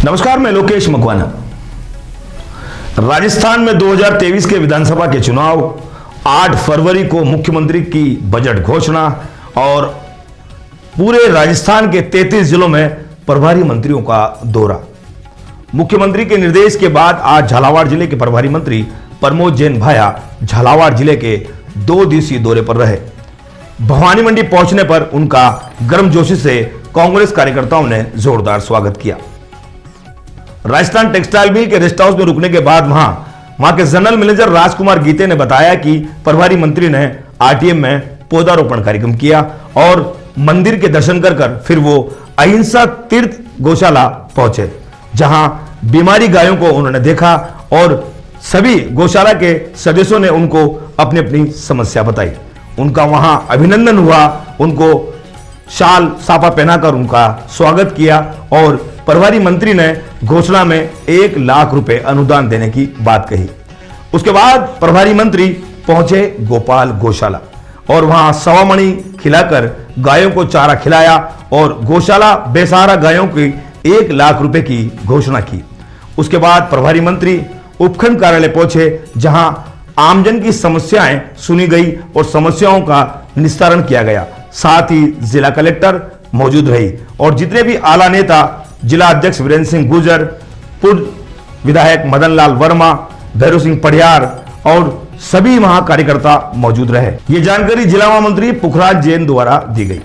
नमस्कार, मैं लोकेश मकवाना। राजस्थान में 2023 के विधानसभा के चुनाव, 8 फरवरी को मुख्यमंत्री की बजट घोषणा और पूरे राजस्थान के 33 जिलों में प्रभारी मंत्रियों का दौरा। मुख्यमंत्री के निर्देश के बाद आज झालावाड़ जिले के प्रभारी मंत्री प्रमोद जैन भाया झालावाड़ जिले के 2 दिवसीय दौरे पर रहे। भवानी मंडी पहुंचने पर उनका गर्मजोशी से कांग्रेस कार्यकर्ताओं ने जोरदार स्वागत किया। राजस्थान टेक्सटाइल मिल के रेस्ट हाउस में रुकने के बाद वहां के जनरल मैनेजर राजकुमार गीते ने बताया कि प्रभारी मंत्री ने आरटीएम में पौधारोपण कार्यक्रम किया और मंदिर के दर्शन कर फिर वो अहिंसा तीर्थ गौशाला पहुंचे, जहां बीमारी गायों को उन्होंने देखा और सभी गौशाला के सदस्यों ने उनको अपनी अपनी समस्या बताई। उनका वहां अभिनंदन हुआ, उनको शाल साफा पहनाकर उनका स्वागत किया और प्रभारी मंत्री ने घोषणा में 1 लाख रुपए अनुदान देने की बात कही। उसके बाद प्रभारी मंत्री पहुंचे गोपाल गौशाला और वहां सवामणि खिलाकर गायों को चारा खिलाया और गौशाला बेसहारा गायों की 1 लाख रुपए की घोषणा की। उसके बाद प्रभारी मंत्री उपखंड कार्यालय पहुंचे, जहां आमजन की समस्याएं सुनी गई और समस्याओं का निस्तारण किया गया। साथ ही जिला कलेक्टर मौजूद रही और जितने भी आला नेता, जिला अध्यक्ष वीरेंद्र सिंह गुर्जर, पूर्व विधायक मदन लाल वर्मा, भैरव सिंह पढ़ियार और सभी वहां कार्यकर्ता मौजूद रहे। ये जानकारी जिला महामंत्री पुखराज जैन द्वारा दी गई।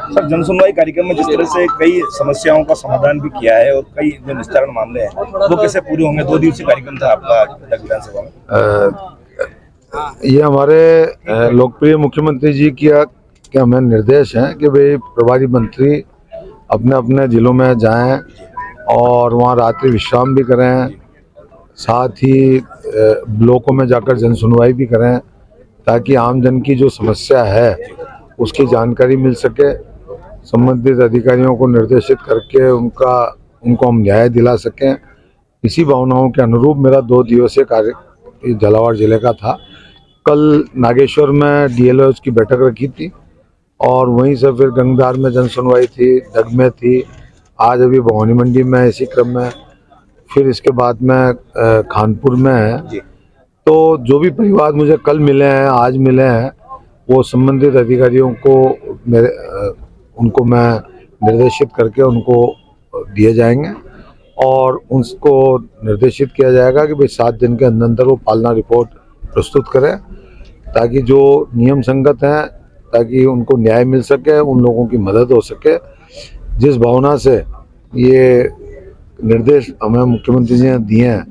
सर, जनसुनवाई कार्यक्रम में जिस तरह से कई समस्याओं का समाधान भी किया है और कई जो निस्तारण मामले हैं वो कैसे पूरे होंगे? 2 दिवसीय कार्यक्रम था आपका विधानसभा में। ये हमारे लोकप्रिय मुख्यमंत्री जी के हमें निर्देश हैं कि भाई प्रभारी मंत्री अपने अपने जिलों में जाएं और वहाँ रात्रि विश्राम भी करें, साथ ही ब्लॉकों में जाकर जनसुनवाई भी करें ताकि आम जन की जो समस्या है उसकी जानकारी मिल सके, संबंधित अधिकारियों को निर्देशित करके उनको हम न्याय दिला सकें। इसी भावनाओं के अनुरूप मेरा 2 दिवसीय कार्य झालावाड़ जिले का था। कल नागेश्वर में डीएलओ की बैठक रखी थी और वहीं से फिर गंगधार में जनसुनवाई थी, डग में थी, आज अभी भवानी मंडी में इसी क्रम में, फिर इसके बाद में खानपुर में है। तो जो भी परिवार मुझे कल मिले हैं, आज मिले हैं, वो संबंधित अधिकारियों को उनको मैं निर्देशित करके उनको दिए जाएंगे और उनको निर्देशित किया जाएगा कि भाई 7 दिन के अंदर वो पालना रिपोर्ट प्रस्तुत करें ताकि जो नियम संगत हैं, ताकि उनको न्याय मिल सके, उन लोगों की मदद हो सके। जिस भावना से ये निर्देश हमें मुख्यमंत्री जी ने दिए हैं,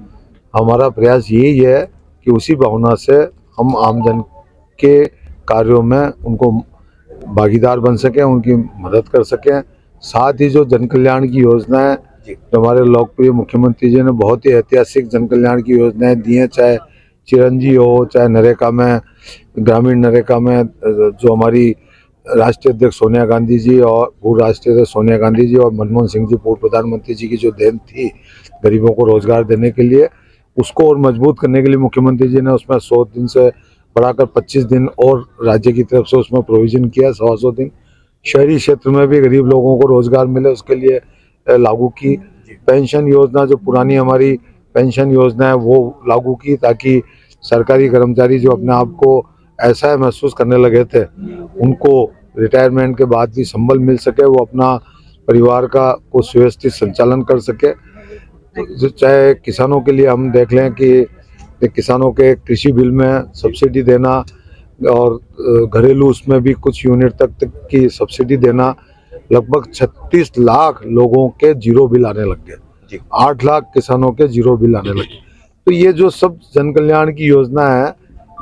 हमारा प्रयास यही है कि उसी भावना से हम आमजन के कार्यों में उनको भागीदार बन सकें, उनकी मदद कर सकें। साथ ही जो जन कल्याण की योजनाएं जो हमारे लोकप्रिय मुख्यमंत्री जी ने बहुत ही ऐतिहासिक जन कल्याण की योजनाएं दी हैं, चाहे चिरंजी हो, चाहे नरेगा में, ग्रामीण नरेगा में जो हमारी राष्ट्रीय अध्यक्ष सोनिया गांधी जी और पूर्व राष्ट्रीय अध्यक्ष सोनिया गांधी जी और मनमोहन सिंह जी पूर्व प्रधानमंत्री जी की जो देन थी गरीबों को रोजगार देने के लिए, उसको और मजबूत करने के लिए मुख्यमंत्री जी ने उसमें 100 दिन से बढ़ाकर 25 दिन और राज्य की तरफ से उसमें प्रोविजन किया, 100 दिन। शहरी क्षेत्र में भी गरीब लोगों को रोजगार मिले उसके लिए लागू की। पेंशन योजना, जो पुरानी हमारी पेंशन योजना है, वो लागू की ताकि सरकारी कर्मचारी जो अपने आप को ऐसा महसूस करने लगे थे, उनको रिटायरमेंट के बाद भी संबल मिल सके, वो अपना परिवार का को सुव्यवस्थित संचालन कर सके। चाहे किसानों के लिए हम देख लें कि किसानों के कृषि बिल में सब्सिडी देना और घरेलू उसमें भी कुछ यूनिट तक की सब्सिडी देना, लगभग 36 लाख लोगों के जीरो बिल आने लग गए, 8 लाख किसानों के जीरो बिल आने लगे। तो ये जो सब जन कल्याण की योजना है,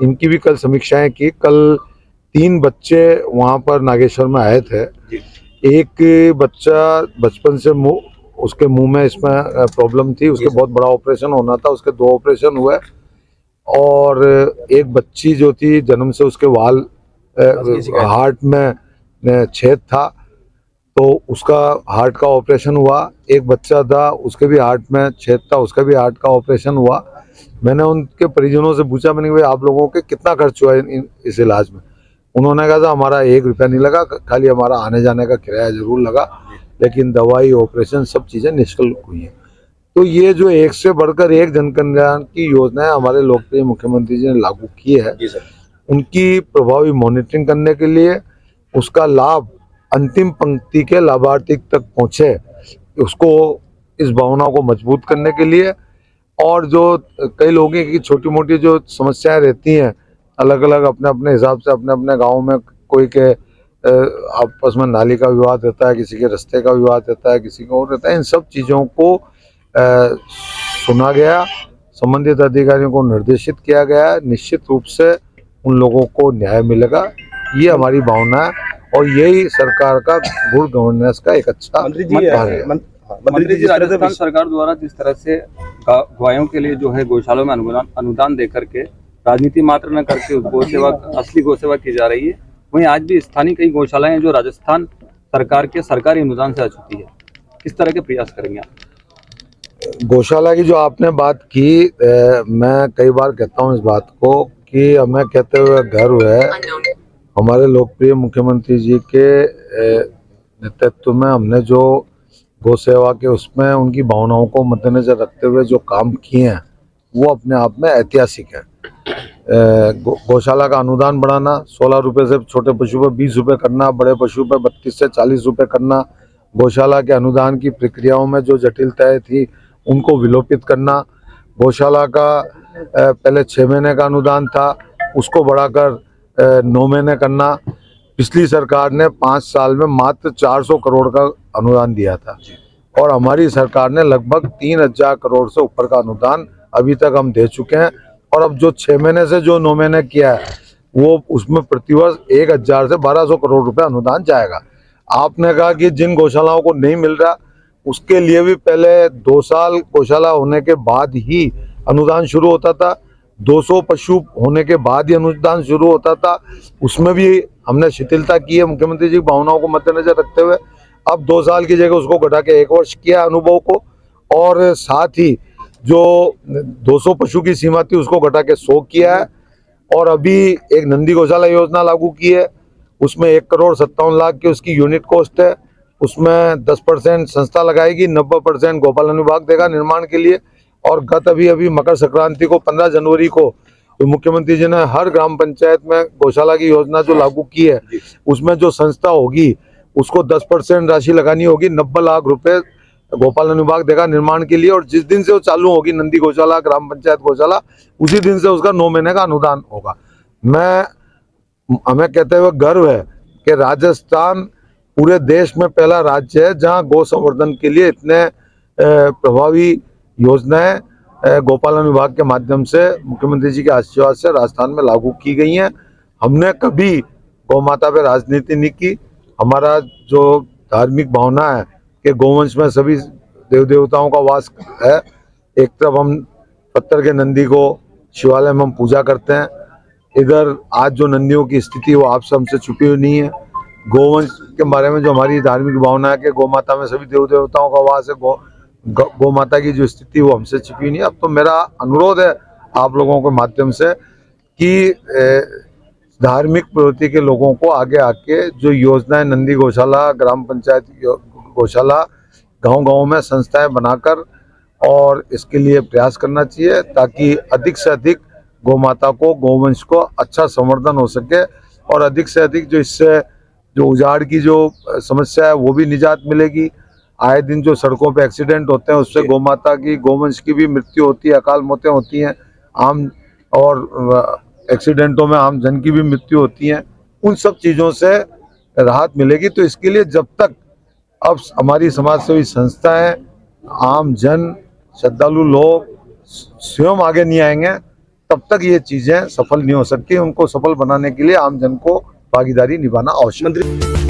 इनकी भी कल समीक्षाएं की। कल 3 बच्चे वहाँ पर नागेश्वर में आए थे। एक बच्चा बचपन से उसके मुंह में इसमें प्रॉब्लम थी, उसके बहुत बड़ा ऑपरेशन होना था, उसके 2 ऑपरेशन हुए। और एक बच्ची जो थी जन्म से उसके वाल हार्ट में छेद था, तो उसका हार्ट का ऑपरेशन हुआ। एक बच्चा था उसके भी हार्ट में छेद था, उसका भी हार्ट का ऑपरेशन हुआ। मैंने उनके परिजनों से पूछा, मैंने भाई आप लोगों के कितना खर्च हुआ इस इलाज में। उन्होंने कहा था हमारा 1 रुपया नहीं लगा, खाली हमारा आने जाने का किराया जरूर लगा, लेकिन दवाई ऑपरेशन सब चीज़ें निःशुल्क हुई हैं। तो ये जो एक से बढ़कर एक जन कल्याण की योजनाएं हमारे लोकप्रिय मुख्यमंत्री जी ने लागू की है, उनकी प्रभावी मॉनिटरिंग करने के लिए, उसका लाभ अंतिम पंक्ति के लाभार्थी तक पहुंचे, उसको इस भावना को मजबूत करने के लिए, और जो कई लोगों की छोटी मोटी जो समस्याएं रहती हैं अलग अलग अपने अपने हिसाब से, अपने अपने गाँव में कोई के आपस में नाली का विवाद रहता है, किसी के रास्ते का विवाद रहता है, किसी का और रहता है, इन सब चीज़ों को सुना गया, संबंधित अधिकारियों को निर्देशित किया गया। निश्चित रूप से उन लोगों को न्याय मिलेगा, ये हमारी भावना है, और यही सरकार का गुड गवर्नेंस का एक अच्छा कार्य है। मंत्री जी, राजस्थान सरकार द्वारा जिस तरह से गायों के लिए जो है गौशालों में अनुदान दे करके राजनीति मात्र न करके गौसेवा, असली गौसेवा की जा रही है, वहीं आज भी स्थानीय कई गौशालाएं हैं जो राजस्थान सरकार के सरकारी अनुदान से आ चुकी है। किस तरह के प्रयास करेंगे आप? गौशाला की जो आपने बात की, मैं कई बार कहता हूँ इस बात को कि हमें कहते हुए गर्व है, हमारे लोकप्रिय मुख्यमंत्री जी के नेतृत्व में हमने जो गौ सेवा के उसमें उनकी भावनाओं को मद्देनजर रखते हुए जो काम किए हैं वो अपने आप में ऐतिहासिक है। गौशाला का अनुदान बढ़ाना, 16 रुपये से छोटे पशु पर 20 रुपये करना, बड़े पशु पर 32 से 40 रुपये करना, गौशाला के अनुदान की प्रक्रियाओं में जो जटिलताएं थी उनको विलोपित करना, गौशाला का पहले 6 महीने का अनुदान था उसको बढ़ाकर 9 महीने करना। पिछली सरकार ने 5 साल में मात्र 400 करोड़ का अनुदान दिया था, और हमारी सरकार ने लगभग 3000 करोड़ से ऊपर का अनुदान अभी तक हम दे चुके हैं। और अब जो 6 महीने से जो 9 महीने किया है वो उसमें प्रतिवर्ष 1000 से 1200 करोड़ रुपए अनुदान जाएगा। आपने कहा कि जिन गौशालाओं को नहीं मिल रहा उसके लिए भी पहले 2 साल गौशाला होने के बाद ही अनुदान शुरू होता था, 200 पशु होने के बाद ही अनुदान शुरू होता था, उसमें भी हमने शिथिलता की है मुख्यमंत्री जी की भावनाओं को मद्देनजर रखते हुए। अब 2 साल की जगह उसको घटा के 1 वर्ष किया अनुभव को, और साथ ही जो 200 पशु की सीमा थी उसको घटा के 100 किया है, और अभी एक नंदी गौशाला योजना लागू की है, उसमें 1,57,00,000 की उसकी यूनिट कॉस्ट है, उसमें 10% संस्था लगाएगी, 90% गौपालन विभाग देगा निर्माण के लिए। और गत अभी मकर संक्रांति को 15 जनवरी को तो मुख्यमंत्री जी ने हर ग्राम पंचायत में गौशाला की योजना जो लागू की है उसमें जो संस्था होगी उसको 10% राशि लगानी होगी, 90 लाख रुपए गौपालन विभाग देगा निर्माण के लिए। और जिस दिन से वो चालू होगी नंदी गौशाला, ग्राम पंचायत गौशाला, उसी दिन से उसका 9 महीने का अनुदान होगा। हमें कहते हुए गर्व है कि राजस्थान पूरे देश में पहला राज्य है जहां गौ संवर्धन के लिए इतने प्रभावी योजनाएं गौपालन विभाग के माध्यम से मुख्यमंत्री जी के आशीर्वाद से राजस्थान में लागू की गई हैं। हमने कभी गौ माता पे राजनीति नहीं की। हमारा जो धार्मिक भावना है कि गौवंश में सभी देव देवताओं का वास है। एक तरफ हम पत्थर के नंदी को शिवालय में हम पूजा करते हैं, इधर आज जो नंदियों की स्थिति वो आपसे हमसे छुपी हुई नहीं है। गौवंश के बारे में जो हमारी धार्मिक भावना है कि गौ माता में सभी देव देवताओं का वास है, गौ माता की जो स्थिति वो हमसे छिपी नहीं। अब तो मेरा अनुरोध है आप लोगों के माध्यम से कि धार्मिक प्रवृत्ति के लोगों को आगे आके जो योजनाएं नंदी गौशाला, ग्राम पंचायत गौशाला, गांव-गांव में संस्थाएं बनाकर और इसके लिए प्रयास करना चाहिए ताकि अधिक से अधिक गौ माता को, गौवंश को अच्छा संवर्धन हो सके, और अधिक से अधिक जो इससे जो उजाड़ की जो समस्या है वो भी निजात मिलेगी। आए दिन जो सड़कों पे एक्सीडेंट होते हैं उससे गौ माता की, गौवंश की भी मृत्यु होती है, अकाल मौतें होती हैं, आम और एक्सीडेंटों में आम जन की भी मृत्यु होती है। उन सब चीज़ों से राहत मिलेगी। तो इसके लिए जब तक अब हमारी समाज सेवी संस्थाएं, आम जन, श्रद्धालु लोग स्वयं आगे नहीं आएंगे तब तक ये चीज़ें सफल नहीं हो सकती। उनको सफल बनाने के लिए आम जन को भागीदारी निभाना आवश्यक है।